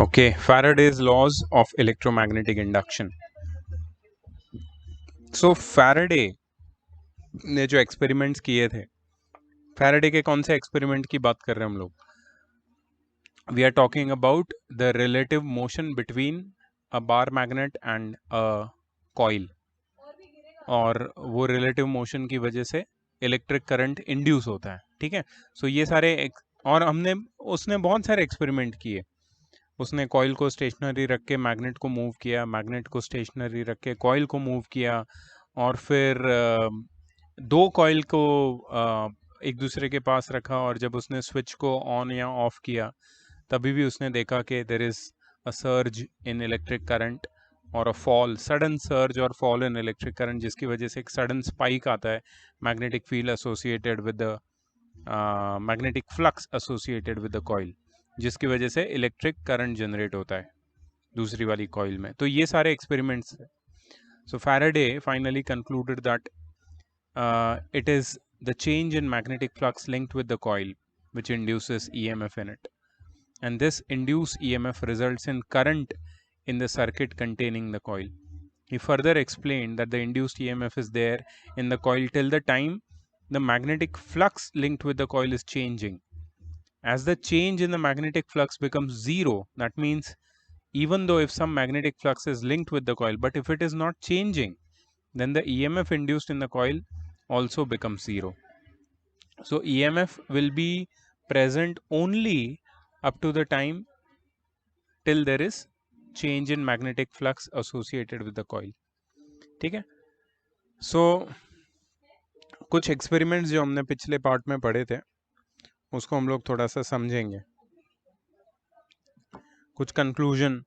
Okay, Faraday's laws of electromagnetic induction. So Faraday ने जो experiments किए थे, फैराडे के कौन से एक्सपेरिमेंट की बात कर रहे हैं हम लोग? We are talking about the relative motion between a bar magnet and a coil, और वो रिलेटिव मोशन की वजह से इलेक्ट्रिक करंट इंड्यूस होता है. ठीक है, सो ये सारे और उसने बहुत सारे एक्सपेरिमेंट किए. उसने कॉइल को स्टेशनरी रख के मैग्नेट को मूव किया, मैग्नेट को स्टेशनरी रख के कॉइल को मूव किया, और फिर दो कॉइल को एक दूसरे के पास रखा, और जब उसने स्विच को ऑन या ऑफ किया तभी भी उसने देखा कि there is a surge in electric current और अ फॉल, सडन सर्ज और फॉल इन इलेक्ट्रिक करंट, जिसकी वजह से एक सडन स्पाइक आता है magnetic field associated with the magnetic flux associated with the coil, जिसकी वजह से इलेक्ट्रिक करंट जनरेट होता है दूसरी वाली कॉइल में. तो ये सारे एक्सपेरिमेंट्स है. So Faraday finally concluded that it is the change in magnetic flux linked with the coil which induces EMF in it, and this induced EMF results in current in the circuit containing the coil. He further explained that the induced EMF is there in the coil till the time the magnetic flux linked with the coil is changing. As the change in the magnetic flux becomes zero, that means even though if some magnetic flux is linked with the coil, but if it is not changing, then the EMF induced in the coil also becomes zero. So EMF will be present only up to the time till there is change in magnetic flux associated with the coil. ठीक है, सो कुछ experiments जो हमने पिछले part में पढ़े थे उसको हम लोग थोड़ा सा समझेंगे. कुछ कंक्लूजन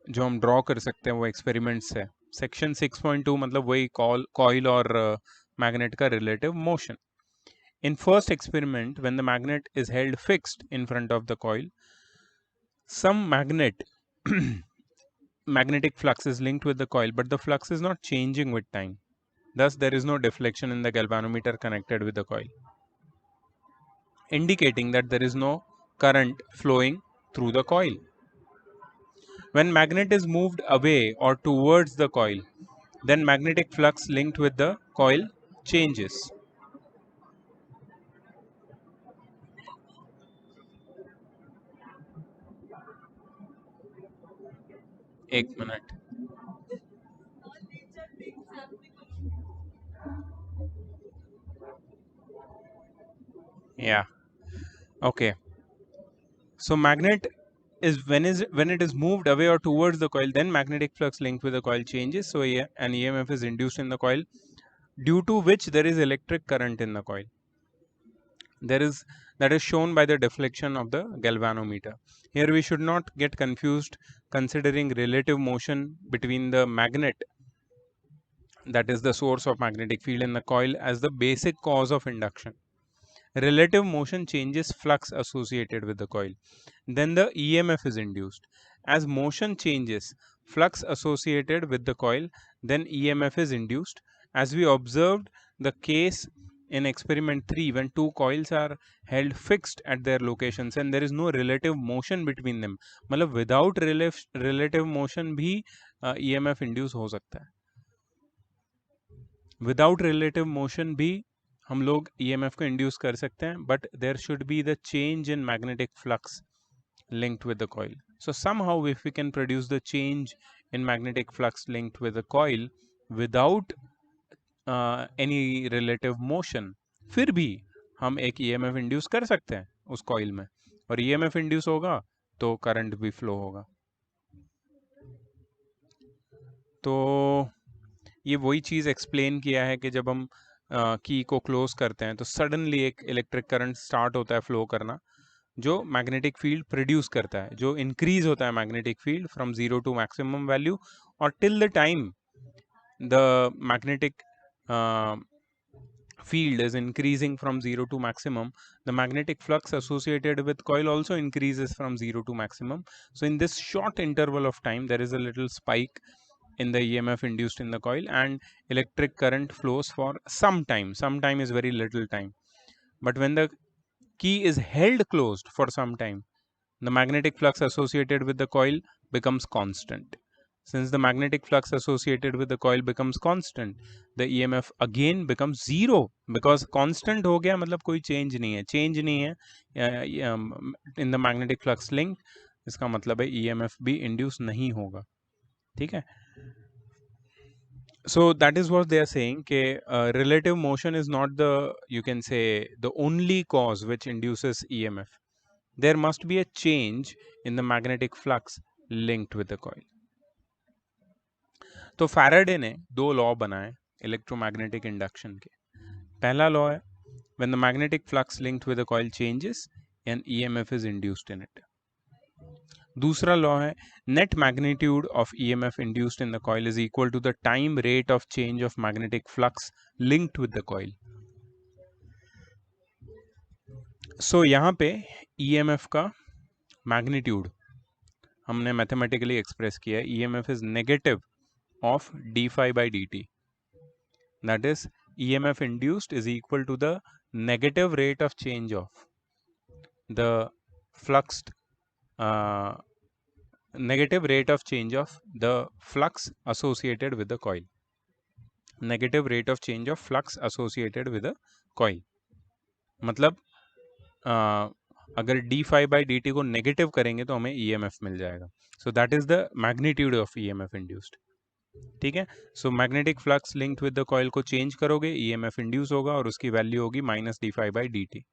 जो हम ड्रॉ कर सकते हैं वो एक्सपेरिमेंट्स है. सेक्शन 6.2 मतलब वही कॉइल और मैग्नेट का relative motion. In first experiment, when the magnet is held fixed in front of the coil, some magnetic flux is linked with the coil, but the flux is not changing with time. Thus, there is no deflection in the galvanometer connected with the coil, indicating that there is no current flowing through the coil. When magnet is moved away or towards the coil, then magnetic flux linked with the coil changes. एक minute. Yeah. Okay. So magnet is when it is moved away or towards the coil, then magnetic flux linked with the coil changes. So an EMF is induced in the coil, due to which there is electric current in the coil. That is shown by the deflection of the galvanometer. Here we should not get confused considering relative motion between the magnet, that is the source of magnetic field, in the coil as the basic cause of induction. Relative motion changes flux associated with the coil. Then the EMF is induced. As motion changes flux associated with the coil, then EMF is induced. As we observed the case in experiment 3, when two coils are held fixed at their locations and there is no relative motion between them, मतलब without relative motion भी EMF induce हो सकता है. Without relative motion भी हम लोग EMF को induce कर सकते हैं, but there should be the change in magnetic flux linked with the coil. So somehow if we can produce the change in magnetic flux linked with the coil without any relative motion, फिर भी हम एक EMF induce कर सकते हैं उस coil में, और EMF इंड्यूस होगा तो करंट भी फ्लो होगा. तो ये वही चीज़ एक्सप्लेन किया है कि जब हम की को क्लोज करते हैं तो सडनली एक इलेक्ट्रिक करंट स्टार्ट होता है फ्लो करना, जो मैग्नेटिक फील्ड प्रोड्यूस करता है, जो इंक्रीज होता है magnetic field from 0 to maximum value, और till the time the magnetic field is increasing from 0 to maximum, the magnetic flux associated with coil also increases from 0 to maximum. So in this short interval of time there is a little spike in the EMF induced in the coil, and electric current flows for some time. Some time is very little time, but when the key is held closed for some time, the magnetic flux associated with the coil becomes constant. Since the magnetic flux associated with the coil becomes constant, the EMF again becomes zero, because constant हो गया मतलब कोई change नहीं है, change नहीं है in the magnetic flux link, इसका मतलब है EMF भी induce नहीं होगा. ठीक है. So that is what they are saying कि relative motion is not the, you can say, the only cause which induces EMF. There must be a change in the magnetic flux linked with the coil. तो Faraday ने दो law बनाए electromagnetic induction के. पहला law है when the magnetic flux linked with the coil changes an EMF is induced in it. दूसरा law है net magnitude of EMF induced in the coil is equal to the time rate of change of magnetic flux linked with the coil. So यहाँ पे EMF का magnitude हमने mathematically express किया है. EMF is negative of d phi by dt. That is, EMF induced is equal to the negative rate of change of the flux, negative rate of change of the flux associated with the coil. Negative rate of change of flux associated with the coil. मतलब अगर d phi by dt को negative करेंगे तो हमें EMF मिल जाएगा. So that is the magnitude of EMF induced. ठीक है. सो magnetic flux linked with the coil को चेंज करोगे, EMF इंड्यूस होगा और उसकी वैल्यू होगी minus D phi by D T.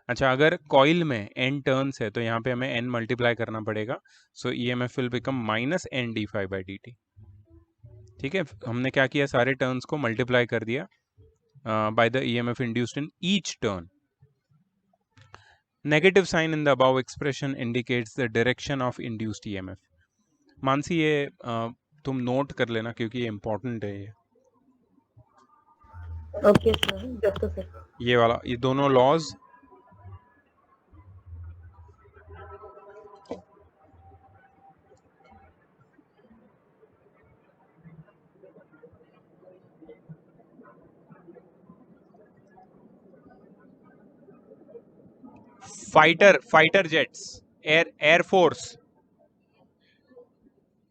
अच्छा, अगर कॉइल में n टर्न्स है तो यहाँ पे हमें n मल्टीप्लाई करना पड़ेगा. सो EMF will become minus N D phi by D T. ठीक है. हमने क्या किया, सारे टर्न्स को मल्टीप्लाई कर दिया by the EMF induced in each turn. Negative sign in the above expression indicates the direction of induced EMF. Mansi ये तुम नोट कर लेना क्योंकि ये इम्पोर्टेंट है. ये ओके सर, जस्ट सर. ये वाला, ये दोनों laws fighter jets, air force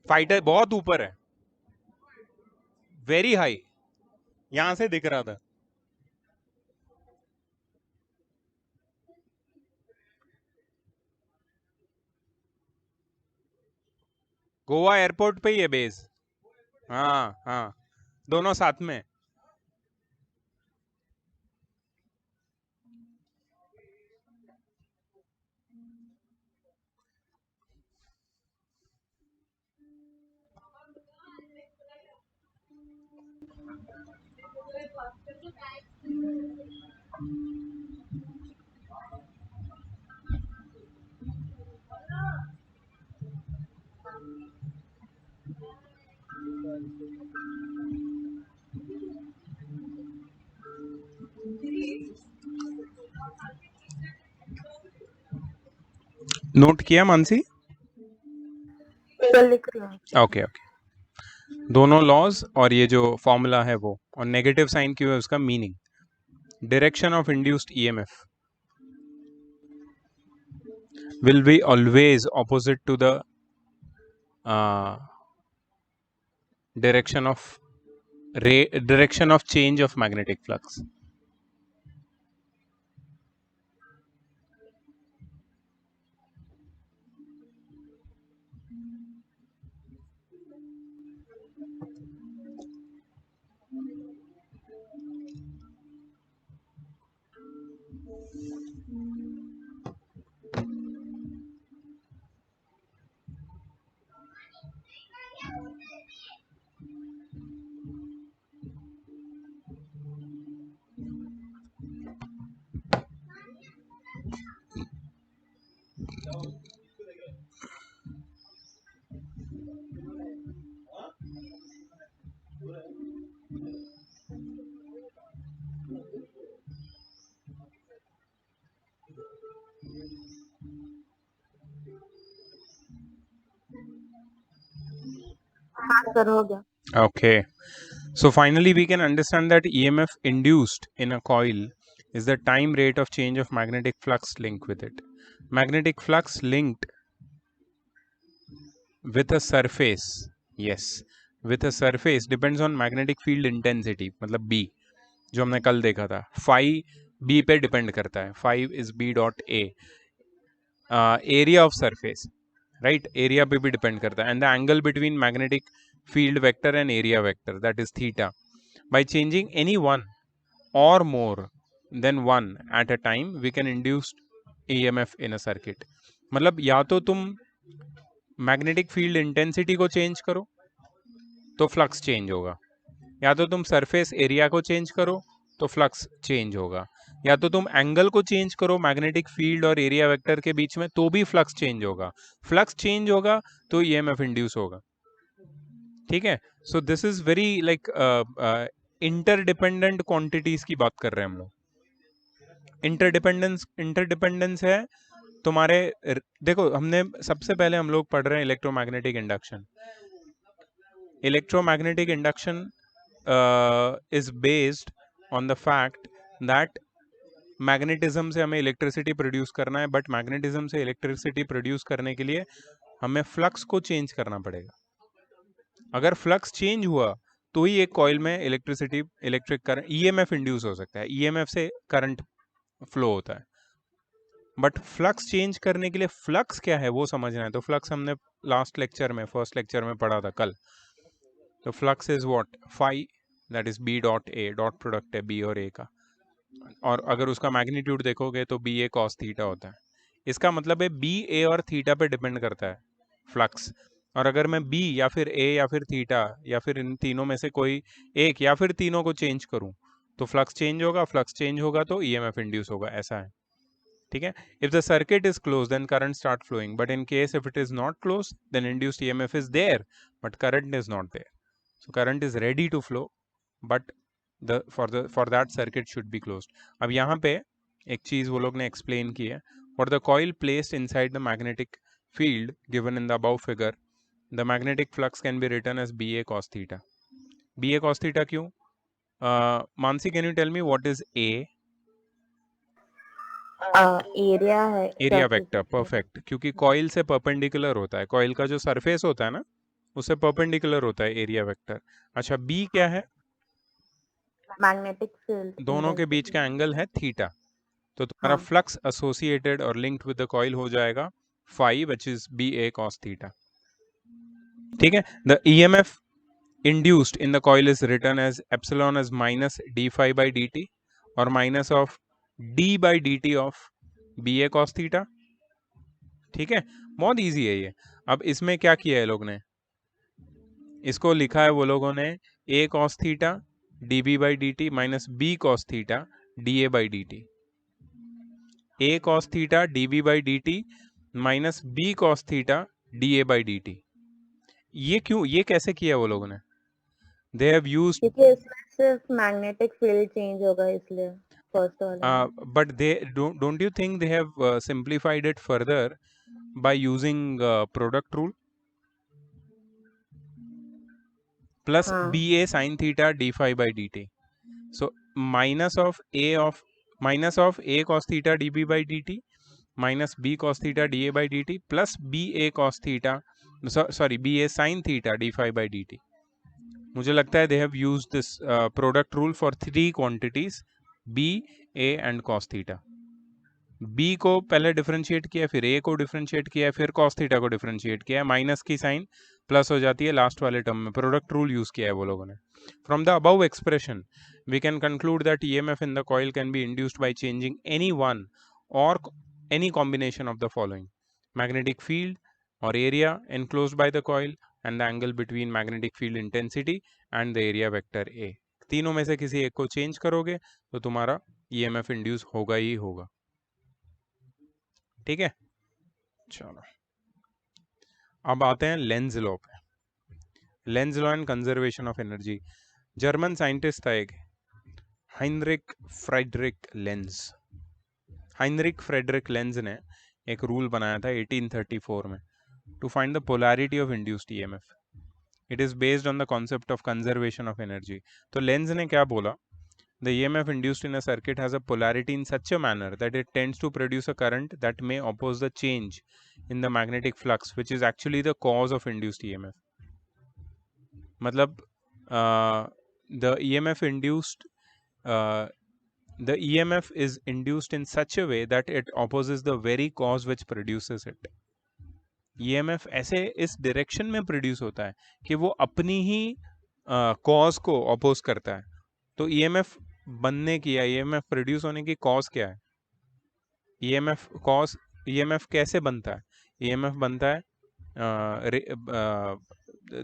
fighter बहुत ऊपर है, वेरी हाई, यहां से दिख रहा था. गोवा एयरपोर्ट पे ही है बेस. हाँ हाँ, दोनों साथ में. नोट किया मानसी? लिख रहा हूँ. Okay okay. दोनों लॉज और ये जो फॉर्मूला है वो, और नेगेटिव साइन क्यों है उसका meaning. Direction of induced EMF will be always opposite to the direction of change of magnetic flux. Sir हो गया. Okay. So finally we can understand that EMF induced in a coil is the time rate of change of magnetic flux linked with it. magnetic flux linked with a surface, yes, with a surface depends on magnetic field intensity, मतलब B जो हमने कल देखा था, phi B पे depend करता है, phi is B dot A, area of surface, right, area पे भी डिपेंड करता है, and the angle between magnetic field vector and area vector, that is theta, by changing any one or more than one at a time we can induce EMF in a circuit. मतलब या तो तुम magnetic field intensity को change करो तो flux change होगा, या तो तुम सरफेस एरिया को चेंज करो तो फ्लक्स चेंज होगा, या तो तुम एंगल को चेंज करो मैग्नेटिक फील्ड और एरिया वेक्टर के बीच में तो भी फ्लक्स चेंज होगा, फ्लक्स चेंज होगा तो EMF इंड्यूस होगा, ठीक है. So this is very like interdependent quantities की बात कर रहे हैं हम लोग. इंटरडिपेंडेंस है तुम्हारे, देखो हमने सबसे पहले हम लोग पढ़ रहे हैं electromagnetic induction. Electromagnetic induction is based on the fact that magnetism से हमें इलेक्ट्रिसिटी प्रोड्यूस करना है, बट मैग्नेटिज्म से इलेक्ट्रिसिटी प्रोड्यूस करने के लिए हमें फ्लक्स को चेंज करना पड़ेगा. अगर फ्लक्स चेंज हुआ तो ही एक कॉइल में इलेक्ट्रिक करंट EMF इंड्यूस हो सकता है, EMF से करंट फ्लो होता है. बट फ्लक्स चेंज करने के लिए फ्लक्स क्या है वो समझना है. तो फ्लक्स हमने लास्ट लेक्चर में, फर्स्ट लेक्चर में पढ़ा था कल. तो flux is what, phi, that is B dot A, dot product है B और A का, और अगर उसका मैग्नीट्यूड देखोगे तो BA cos थीटा होता है. इसका मतलब है BA और थीटा पे डिपेंड करता है फ्लक्स, और अगर मैं B या फिर A या फिर थीटा या फिर इन तीनों में से कोई एक या फिर तीनों को चेंज करूं तो फ्लक्स चेंज होगा, फ्लक्स चेंज होगा तो EMF इंड्यूस होगा, ऐसा है, ठीक है. If the circuit is close then current start flowing, but in case if it is not close then induced EMF is there but current is not there. So current is ready to flow but for that circuit should be closed. अब यहाँ पे एक चीज वो लोग ने explain की है. For the coil placed inside the magnetic field given in the above figure, the magnetic flux can be written as BA cos theta. BA cos theta क्यों? Mansi, can you tell me what is A? Area है, area surface vector, area. Perfect, क्योंकि coil से perpendicular होता है, coil का जो surface होता है ना उससे परपेंडिकुलर होता है एरिया वेक्टर. अच्छा, बी क्या है? मैग्नेटिक फील्ड दोनों के बीच इंटेंसिटी. का एंगल है थीटा. तो तुम्हारा हाँ. फ्लक्स एसोसिएटेड और लिंक्ड विद द कॉइल हो जाएगा phi, which is BA cos theta, ठीक है. The EMF induced in the coil is written as epsilon as minus d phi by dt और minus of d by dt of BA cos theta, ठीक है. बहुत easy है ये. अब इसमें क्या किया है लोग ने, इसको लिखा है वो लोगों ने A cos theta dB by dt minus B cos theta dA by dt. A cos theta dB by dt minus B cos theta dA by dt. ये क्यों, ये कैसे किया वो लोगों ने? They have used क्योंकि इसमें सिर्फ मैग्नेटिक फील्ड चेंज होगा इसलिए फर्स्ट वाला में. but they don't you think they have simplified it further by using product rule plus हाँ. BA sin theta d phi by dt. So minus of A cos theta dB by dt minus B cos theta dA by dt plus BA cos theta, sorry, BA sin theta d phi by dt. मुझे लगता है they have used this product rule for 3 quantities B, A and cos theta. B को पहले differentiate किया, फिर A को differentiate किया, फिर cos थीटा को डिफरेंशिएट किया, माइनस की साइन प्लस हो जाती है लास्ट वाले टर्म में. प्रोडक्ट रूल यूज किया है वो लोगों ने. From the above expression we can conclude that EMF in the coil can be induced by changing any one or any combination of the following: magnetic field or area enclosed by the coil and the angle between magnetic field intensity and the area vector A. तीनों में से किसी एक को change करोगे तो तुम्हारा EMF induce होगा ही होगा, ठीक है. चलो अब आते हैं लेंज लॉ पे. Lenz law and conservation of energy. German scientist था एक, Heinrich Friedrich Lenz. Heinrich Friedrich Lenz ने एक रूल बनाया था 1834 में to find the polarity of induced EMF. It is based on the concept of conservation of energy. तो Lenz ने क्या बोला The EMF induced in a circuit has a polarity in such a manner that it tends to produce a current that may oppose the change in the magnetic flux, which is actually the cause of induced EMF. मतलब the EMF induced the EMF is induced in such a way that it opposes the very cause which produces it. EMF ऐसे इस direction में produce होता है कि वो अपनी ही cause को अपोज करता है. तो EMF बनने की या EMF प्रोड्यूस होने की कॉज क्या है? EMF कैसे बनता है? EMF बनता है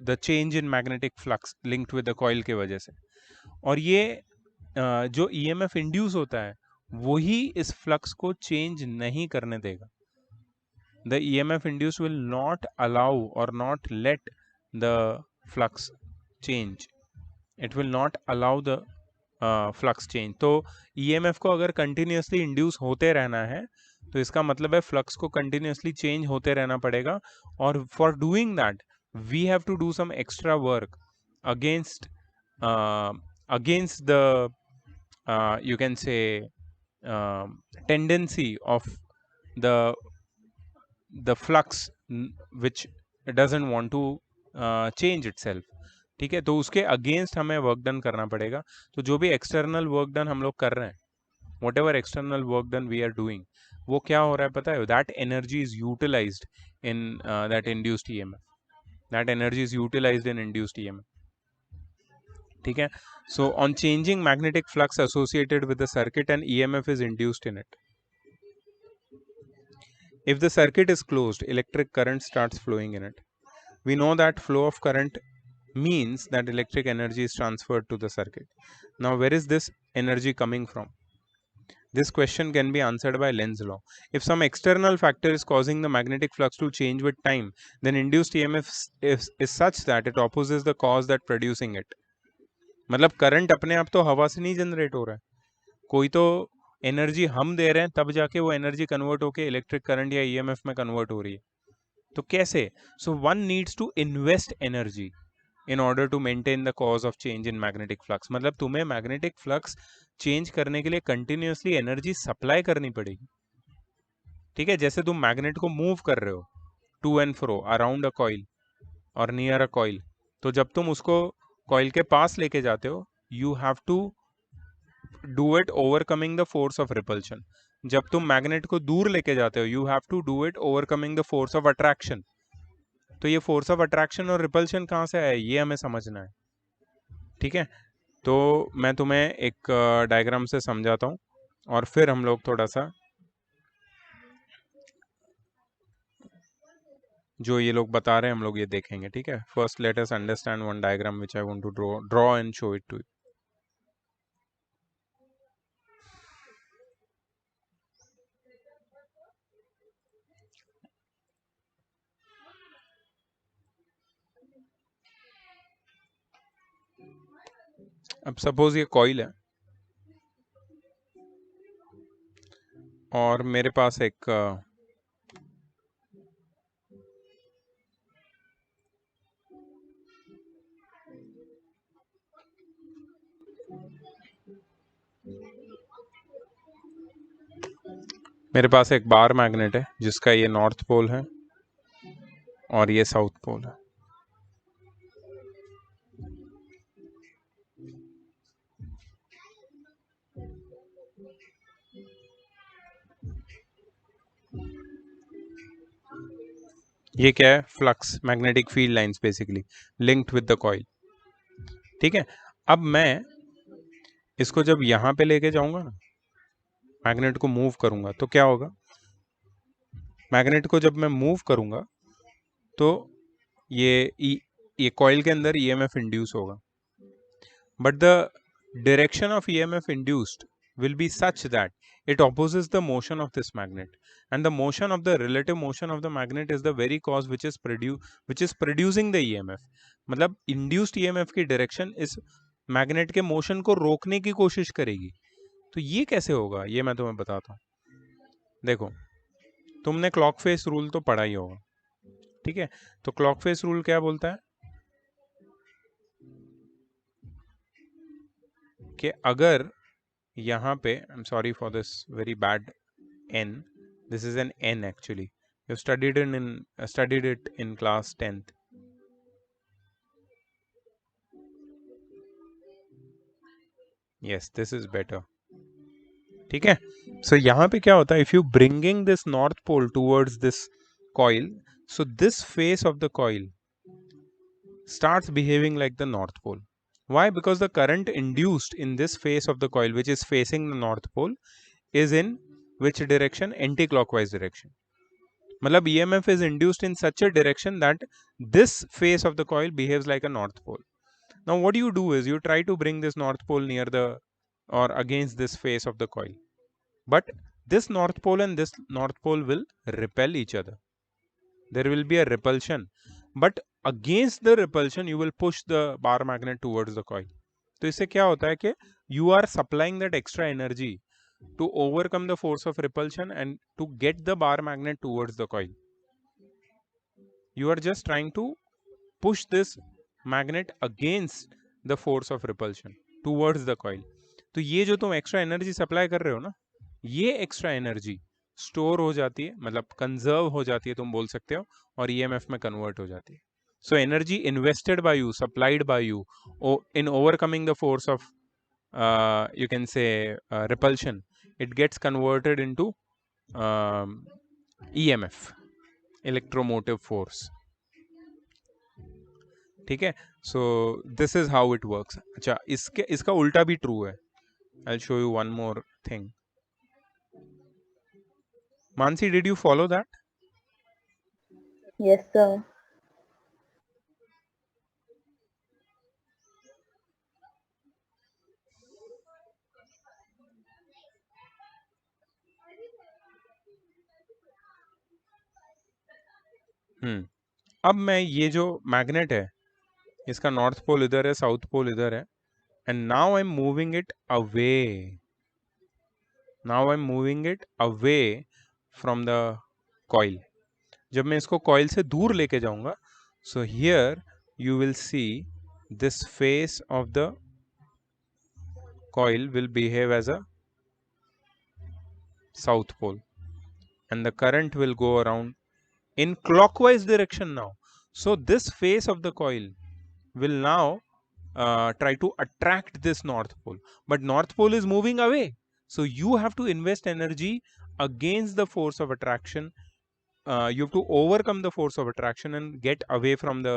the change in magnetic flux linked with the coil के वजह से. और ये जो EMF इंड्यूस होता है वही इस फ्लक्स को चेंज नहीं करने देगा. The EMF induced will not allow or not let the flux change. It will not allow the flux change. तो EMF को अगर continuously induce होते रहना है तो इसका मतलब है फ्लक्स को continuously change होते रहना पड़ेगा. और for doing that we have to do some extra work against the you can say tendency of the flux which doesn't want to change itself. ठीक है, तो उसके अगेंस्ट हमें वर्क डन करना पड़ेगा. तो जो भी एक्सटर्नल वर्क डन हम लोग कर रहे हैं, whatever external work done we are doing, वो क्या हो रहा है पता है? That energy is utilized in that induced EMF. That energy is utilized in induced EMF. ठीक है. So on changing magnetic flux associated with the circuit and EMF is induced in it. If the circuit is closed, electric current starts flowing in it. We know that flow of current means that electric energy is transferred to the circuit. Now, where is this energy coming from? This question can be answered by Lenz's law. If some external factor is causing the magnetic flux to change with time, then induced EMF is such that it opposes the cause that producing it. मतलब current अपने आप तो हवा से नहीं generate हो रहा है, कोई तो एनर्जी हम दे रहे हैं, तब जाके वो एनर्जी कन्वर्ट होके इलेक्ट्रिक करंट या EMF में कन्वर्ट हो रही है. तो कैसे? So one needs to invest energy in order to maintain the cause of change in magnetic flux. मतलब तुम्हें मैग्नेटिक फ्लक्स चेंज करने के लिए कंटिन्यूसली एनर्जी सप्लाई करनी पड़ेगी. ठीक है, जैसे तुम मैग्नेट को मूव कर रहे हो to and fro around a coil और नियर अ कॉइल, तो जब तुम उसको कॉइल के पास लेके जाते हो, you have to do it overcoming the force of repulsion. जब तुम मैग्नेट को दूर लेके जाते हो, you have to do it overcoming the force of attraction. तो ये फोर्स ऑफ अट्रैक्शन और रिपल्शन कहाँ से आया, ये हमें समझना है. ठीक है, तो मैं तुम्हें एक डायग्राम से समझाता हूँ और फिर हम लोग थोड़ा सा जो ये लोग बता रहे हैं हम लोग ये देखेंगे. ठीक है, first let us understand one diagram which I want to draw and show it to you. अब सपोज ये कॉइल है और मेरे पास एक बार मैग्नेट है जिसका ये नॉर्थ पोल है और ये साउथ पोल है. ये क्या है? Flux, magnetic field lines basically linked with the coil. ठीक है, अब मैं इसको जब यहां पे लेके जाऊंगा ना, मैग्नेट को मूव करूंगा, तो क्या होगा? मैग्नेट को जब मैं मूव करूंगा तो ये कॉइल के अंदर EMF इंड्यूस होगा, but the direction of EMF induced will be such that it opposes the motion of this magnet, and the motion of the relative motion of the magnet is the very cause which is producing the EMF. मतलब induced EMF की direction इस magnet के motion को रोकने की कोशिश करेगी. तो ये कैसे होगा, ये मैं तुम्हें बताता हूँ. देखो, तुमने क्लॉक फेस रूल तो पढ़ा ही होगा. ठीक है, तो क्लॉक फेस रूल क्या बोलता है कि अगर यहाँ पे I am sorry for this very bad n, this is an n actually. You studied it in class 10th. Yes, this is better. ठीक है. So यहाँ पे क्या होता है, if you bringing this north pole towards this coil, so this face of the coil starts behaving like the north pole. Why? Because the current induced in this face of the coil, which is facing the north pole, is in which direction? Anti-clockwise direction. मतलब EMF is induced in such a direction that this face of the coil behaves like a north pole. Now what you do is you try to bring this north pole near the or against this face of the coil. But this north pole and this north pole will repel each other. There will be a repulsion. But against the repulsion you will push the bar magnet towards the coil. तो इससे क्या होता है कि you are supplying that extra energy to overcome the force of repulsion and to get the bar magnet towards the coil. You are just trying to push this magnet against the force of repulsion towards the coil. तो ये जो तुम extra energy supply कर रहे हो ना, ये extra energy store हो जाती है, मतलब कंजर्व हो जाती है तुम बोल सकते हो, और ईएमएफ में कन्वर्ट हो जाती है. So energy invested bye you, supplied by you in overcoming the force of you can say repulsion, it gets converted into EMF, electromotive force. ठीक है. So this is how it works. अच्छा, इसका उल्टा भी true है. I will show you one more thing. Mansi, did you follow that? Yes, sir. अब मैं ये जो मैग्नेट है, इसका नॉर्थ पोल इधर है, साउथ पोल इधर है, and now I am moving it away. Now I am moving it away from the coil. जब मैं इसको कॉइल से दूर लेके जाऊंगा, so here you will see this face of the coil will behave as a south pole and the current will go around in clockwise direction now. So this face of the coil will now try to attract this north pole, but north pole is moving away, so you have to invest energy against the force of attraction. You have to overcome the force of attraction and get away from the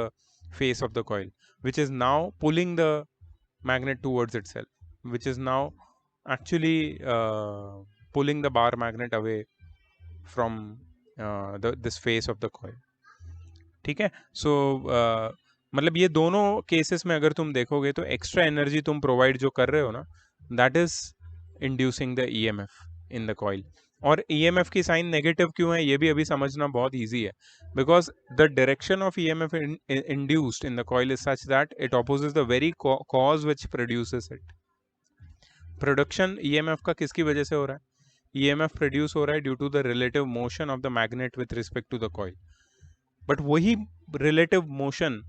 face of the coil, which is now pulling the magnet towards itself, which is now actually pulling the bar magnet away from this face of the coil. ठीक है. सो मतलब ये दोनों cases में अगर तुम देखोगे तो एक्स्ट्रा एनर्जी तुम प्रोवाइड जो कर रहे हो ना, that is inducing the EMF in the coil. और ईएमएफ की साइन नेगेटिव क्यों है, ये भी अभी समझना बहुत इजी है. Because the direction of EMF induced in the coil is such that it opposes the very cause which produces it. Production EMF का किसकी वजह से हो रहा है? ईएमएफ प्रोड्यूस हो रहा है due to the relative motion of the magnet with respect to the coil. But वही रिलेटिव मोशन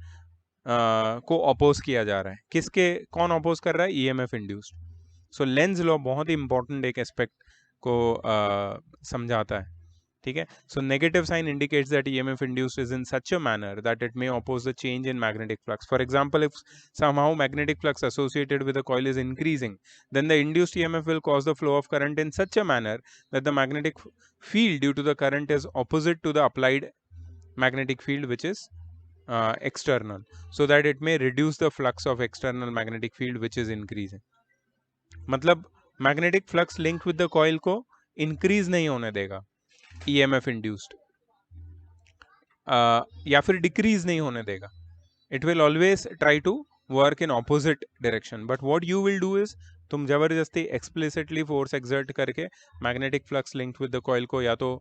को अपोज किया जा रहा है. किसके, कौन अपोज कर रहा है? EMF induced. So Lenz law बहुत ही इंपॉर्टेंट एक एस्पेक्ट को समझाता है. ठीक है. So negative sign indicates that EMF induced is in such a manner that it may oppose the change in magnetic flux. For example, if somehow magnetic flux associated with the coil is increasing, then the induced EMF will cause the flow of current in such a manner that the magnetic field due to the current is opposite to the applied magnetic field, which is external, so that it may reduce the flux of external magnetic field which is increasing. मतलब magnetic flux link with the coil को increase नहीं होने देगा EMF induced, या फिर decrease नहीं होने देगा. It will always try to work in opposite direction. But what you will do is, तुम जबरदस्ती एक्सप्लिसिटली फोर्स एक्सर्ट करके magnetic flux link with the coil को या तो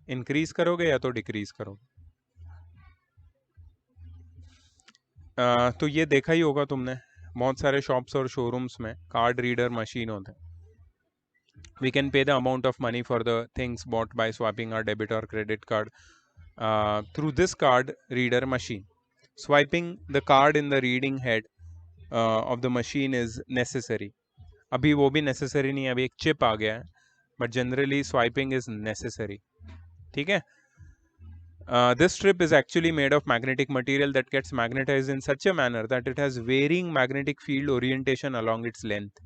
इंक्रीज करोगे या तो डिक्रीज करोगे. तो ये देखा ही होगा तुमने, बहुत सारे शॉप्स और शोरूम्स में कार्ड रीडर मशीन होते हैं. We can pay the amount of money for the things bought by swiping our debit or credit card through this card reader machine. Swiping the card in the reading head of the machine is necessary. अभी वो भी necessary नहीं है, अभी एक chip आ गया है, but generally swiping is necessary. ठीक है. This strip is actually made of magnetic material that gets magnetized in such a manner that it has varying magnetic field orientation along its length.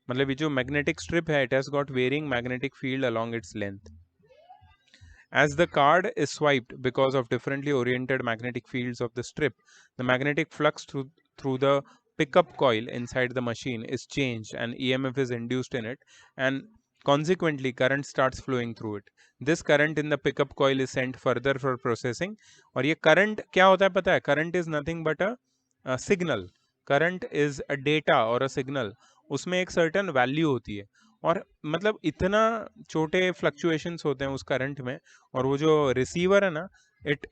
मतलब ये जो magnetic strip है, it has got varying magnetic field along its length. As the card is swiped because of differently oriented magnetic fields of the strip, the magnetic flux through the pickup coil inside the machine is changed and EMF is induced in it, and consequently current starts flowing through it. This current in the pickup coil is sent further for processing. और ये current क्या होता है पता है? Current is nothing but a signal. Current is a data or a signal. उसमें एक certain value होती है, और मतलब इतना छोटे फ्लक्चुएशंस होते हैं उस करंट में, और वो जो रिसीवर है ना, it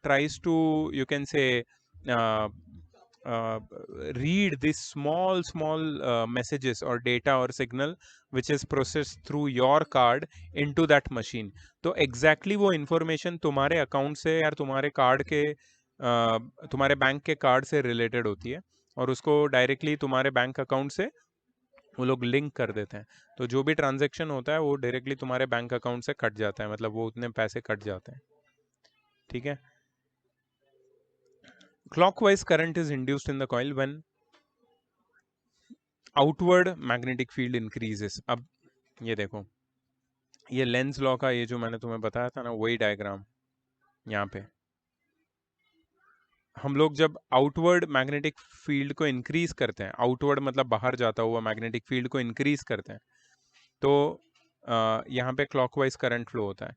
tries to, you can say, read these small messages or data or signal which is processed through your card into that machine. तो exactly वो information तुम्हारे अकाउंट से या तुम्हारे कार्ड के तुम्हारे बैंक के कार्ड से रिलेटेड होती है, और उसको डायरेक्टली तुम्हारे बैंक अकाउंट से वो लोग लिंक कर देते हैं. तो जो भी ट्रांजैक्शन होता है वो डायरेक्टली तुम्हारे बैंक अकाउंट से कट जाता है, मतलब वो उतने पैसे कट जाते हैं. ठीक है. Clockwise current is induced in the coil when outward magnetic field increases. अब ये देखो, ये लेंस लॉ का ये जो मैंने तुम्हें बताया था ना, वही डायग्राम यहाँ पे. हम लोग जब आउटवर्ड मैग्नेटिक फील्ड को इंक्रीज करते हैं, आउटवर्ड मतलब बाहर जाता हुआ मैग्नेटिक फील्ड को इंक्रीज करते हैं, तो यहाँ पे क्लॉकवाइज करंट फ्लो होता है.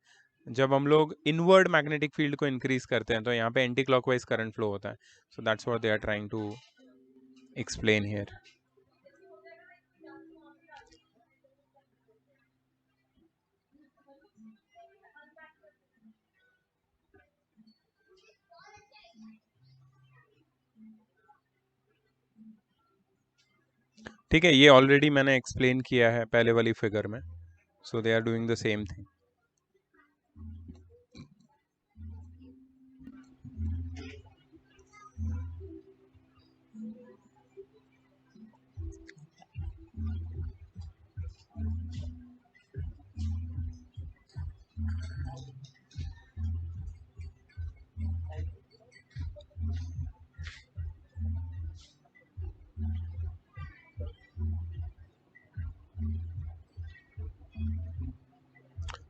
जब हम लोग इनवर्ड मैग्नेटिक फील्ड को इंक्रीज करते हैं तो यहाँ पे एंटी क्लॉकवाइज करंट फ्लो होता है. So that's what they are trying to explain here. ठीक है, ये ऑलरेडी मैंने एक्सप्लेन किया है पहले वाली फिगर में. So they are doing the same thing.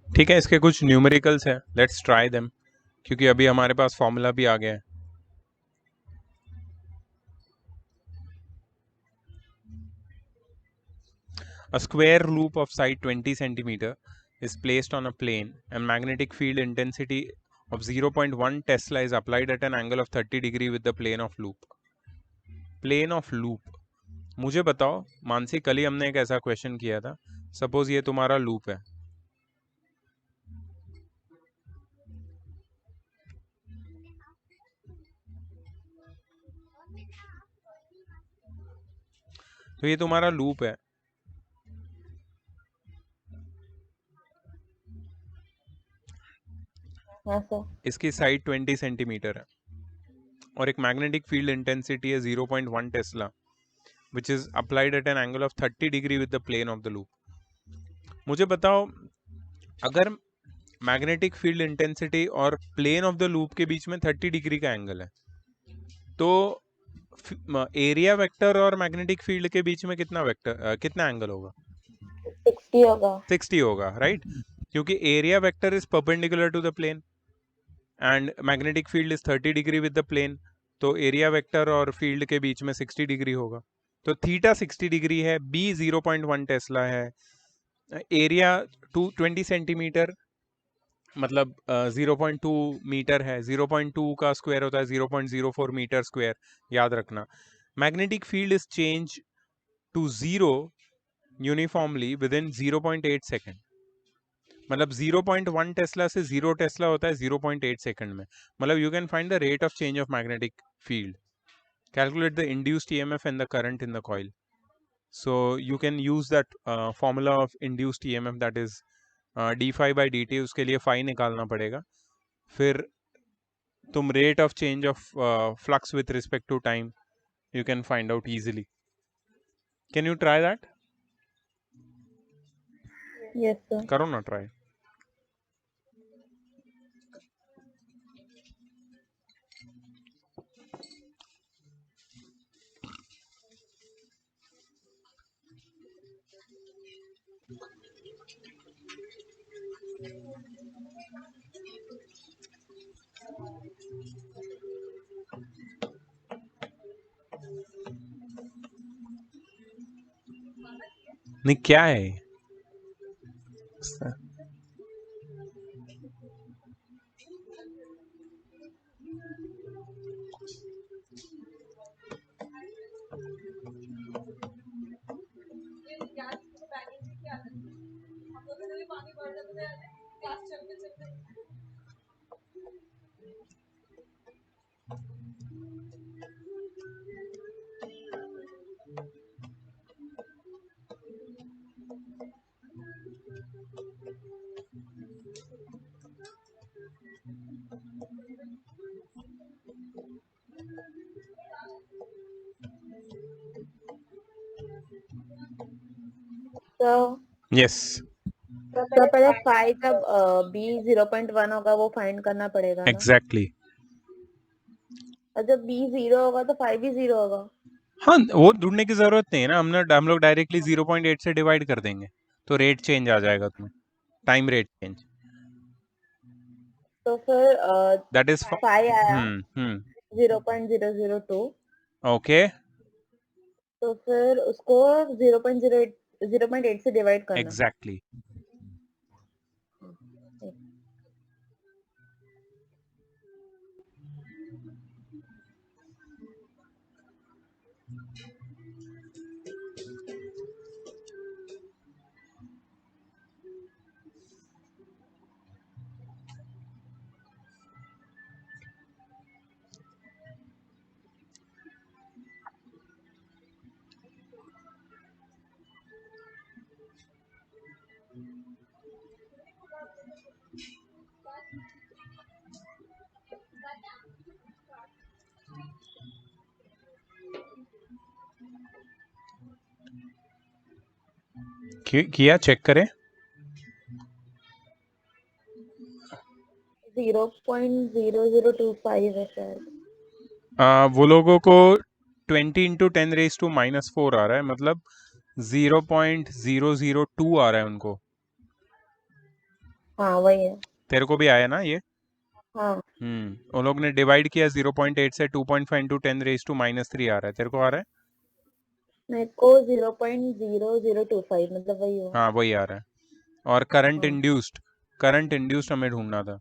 ठीक है, इसके कुछ न्यूमेरिकल्स हैं, लेट्स ट्राई देम, क्योंकि अभी हमारे पास फॉर्मूला भी आ गया है. A square loop of side 20 centimeter is placed on a plane and magnetic field intensity of 0.1 Tesla is applied at an angle of 30 degree with the plane of loop. Plane of loop. मुझे बताओ मानसी, कल ही हमने एक ऐसा question किया था. Suppose ये तुम्हारा लूप है, तो ये तुम्हारा लूप है. इसकी साइड 20 सेंटीमीटर है और एक मैग्नेटिक फील्ड इंटेंसिटी है 0.1 tesla which is applied at an angle of 30 degree with the plane of the loop. मुझे बताओ, अगर मैग्नेटिक फील्ड इंटेंसिटी और प्लेन ऑफ द लूप के बीच में 30 डिग्री का एंगल है, तो एरिया वेक्टर और मैग्नेटिक फील्ड के बीच में कितना वेक्टर कितना एंगल होगा? 60 होगा. 60 होगा, राइट? क्योंकि area vector is perpendicular to the plane and magnetic field is 30 degree with the plane, तो एरिया वेक्टर और फील्ड के बीच में 60 डिग्री होगा. तो थीटा 60 डिग्री है, बी 0.1 टेस्ला है, एरिया 20 सेंटीमीटर मतलब 0.2 मीटर है, 0.2 का स्क्वायर होता है 0.04 मीटर स्क्वायर, याद रखना. Magnetic field is change to zero uniformly within 0.8 second. मतलब 0.1 टेस्ला से 0 टेस्ला होता है 0.8 सेकंड में. मतलब you can find the rate of change of magnetic field, calculate the induced EMF and the current in the coil. So you can use that formula of induced EMF, that is d phi by dt. उसके लिए phi निकालना पड़ेगा, फिर तुम rate of change of flux with respect to time you can find out easily. Can you try that? Yes, sir. करो ना try. नहीं क्या है ये? So, yes. तो पहले 5 का B 0.1 होगा वो फाइंड करना पड़ेगा ना. एग्जैक्टली. और जब B 0 होगा तो 5 भी 0 होगा. हाँ, वो ढूंढने की जरूरत नहीं है ना. हम लोग डायरेक्टली 0.8 से डिवाइड कर देंगे तो रेट चेंज आ जाएगा तुम्हें. Time rate change. तो फिर दैट इज 5 आया 0.002. 0.002. ओके. तो फिर उसको 0.8 से डिवाइड करना. एग्जैक्टली. किया चेक करें. 0.0025 है शायद. वो लोगों को 20 इंटू 10⁻⁻⁴ आ रहा है, मतलब 0.002 आ रहा है उनको. हाँ वही है. तेरे को भी आया ना ये? हाँ उन लोग ने डिवाइड किया 0.8 से 2.5 इंटू 10⁻³ आ रहा है. तेरे को आ रहा है? मेरे को 0.0025 मतलब वही हुआ. हाँ वही आ रहा है. और करंट हाँ. इंड्यूस्ड हमें ढूंढना था.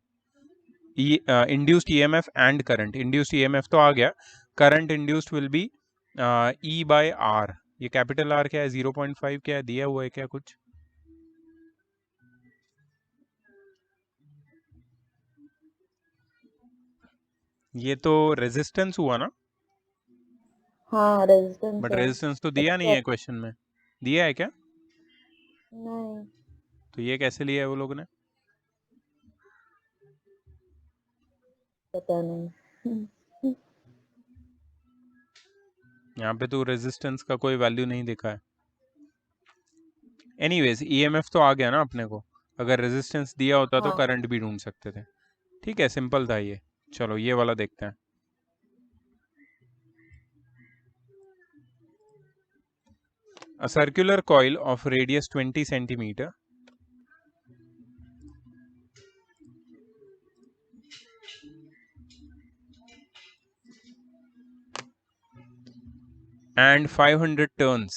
Induced EMF and current. Induced EMF तो आ गया. Current induced will be E by R. ये कैपिटल आर क्या है? 0.5 क्या है? दिया हुआ है क्या कुछ? ये तो रेजिस्टेंस हुआ ना. हाँ रेजिस्टेंस बट है. रेजिस्टेंस तो दिया नहीं है क्वेश्चन में. दिया है क्या? नहीं तो ये कैसे लिया है वो लोगों ने? पता नहीं. यहाँ पे तो रेजिस्टेंस का कोई वैल्यू नहीं दिखा है. एनीवेज ईएमएफ तो आ गया ना अपने को. अगर रेजिस्टेंस दिया होता तो हाँ. करंट भी ढूंढ सकते थे. ठीक है, सिंपल था ये. चलो ये वाला देखते हैं. A circular coil of radius 20 centimeter and 500 turns.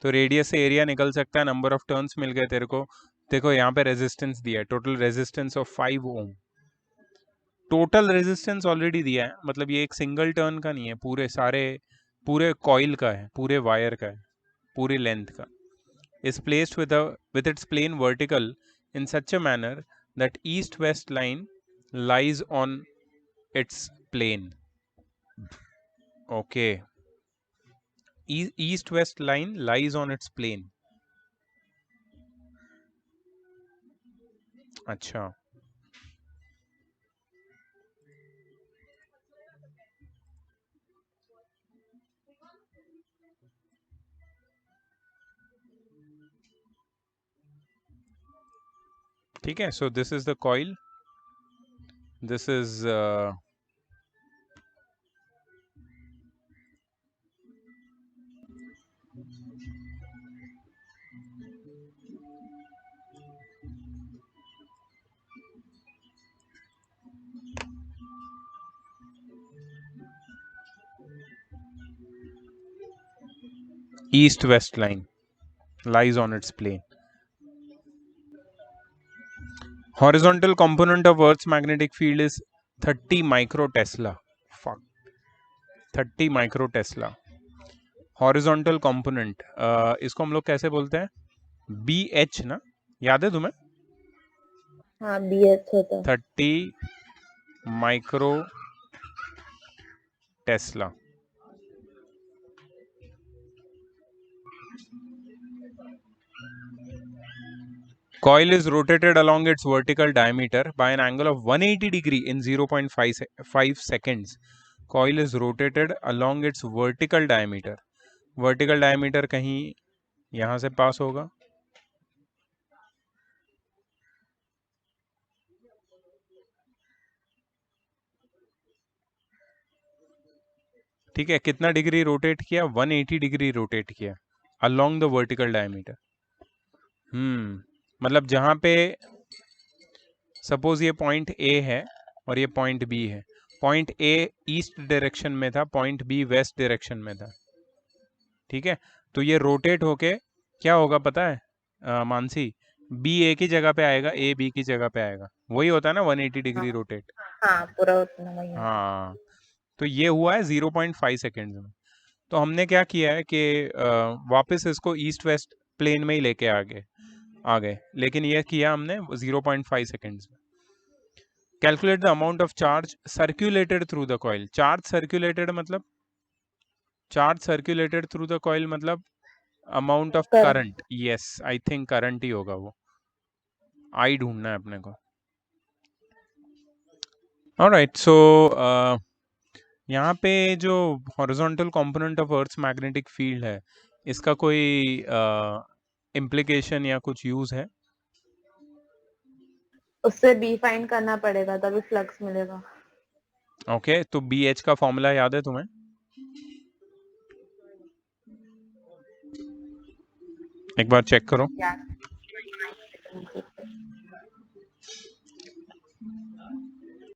तो रेडियस से एरिया निकल सकता है. नंबर ऑफ टर्न्स मिल गए तेरे को. देखो यहाँ पे रेजिस्टेंस दिया है. Total resistance of 5 ohm. Total resistance already दिया है. मतलब ये एक सिंगल टर्न का नहीं है, पूरे कॉइल का है, पूरे वायर का है, पूरी लेंथ का. is placed with its plane vertical in such a manner that east-west line lies on its plane. Okay. East-west line lies on its plane. अच्छा. ठीक है, so this is the coil, this is east west line lies on its plane. Horizontal component of Earth's magnetic field is 30 microtesla. Fuck. 30 microtesla. Horizontal component, इसको हम लोग कैसे बोलते हैं? BH ना, याद है तुम्हें? हाँ BH होता है। 30 micro Tesla. Coil is rotated along its vertical diameter by an angle of 180 degree in 0.5 seconds. Coil is rotated along its vertical diameter. Vertical diameter कहीं यहां से पास होगा, ठीक है. कितना डिग्री रोटेट किया? 180 डिग्री रोटेट किया अलोंग द वर्टिकल डायमीटर. मतलब जहां पे सपोज ये पॉइंट ए है और ये पॉइंट बी है, पॉइंट ए ईस्ट डायरेक्शन में था, पॉइंट बी वेस्ट डायरेक्शन में था, ठीक है. तो ये रोटेट होके क्या होगा पता है मानसी? बी ए की जगह पे आएगा, ए बी की जगह पे आएगा. वही होता है ना 180 डिग्री रोटेट. हाँ पूरा उतना वही होता है। हाँ, तो ये हुआ है 0.5 सेकेंड में. तो हमने क्या किया है कि वापस इसको ईस्ट वेस्ट प्लेन में ही लेके आ गए, लेकिन ये किया हमने 0.5 सेकेंड्स में. Calculate the amount of charge circulated through the coil. Charge circulated मतलब amount of Current. Current. Yes, I think current ही होगा वो. आई ढूंढना है अपने को. ऑलराइट, सो यहाँ पे जो horizontal component of earth's magnetic field है, इसका कोई इम्प्लीकेशन या कुछ यूज है? उससे B फाइंड करना पड़ेगा तभी फ्लक्स मिलेगा। ओके, तो बी एच का फॉर्मूला याद है तुम्हें? एक बार चेक करो.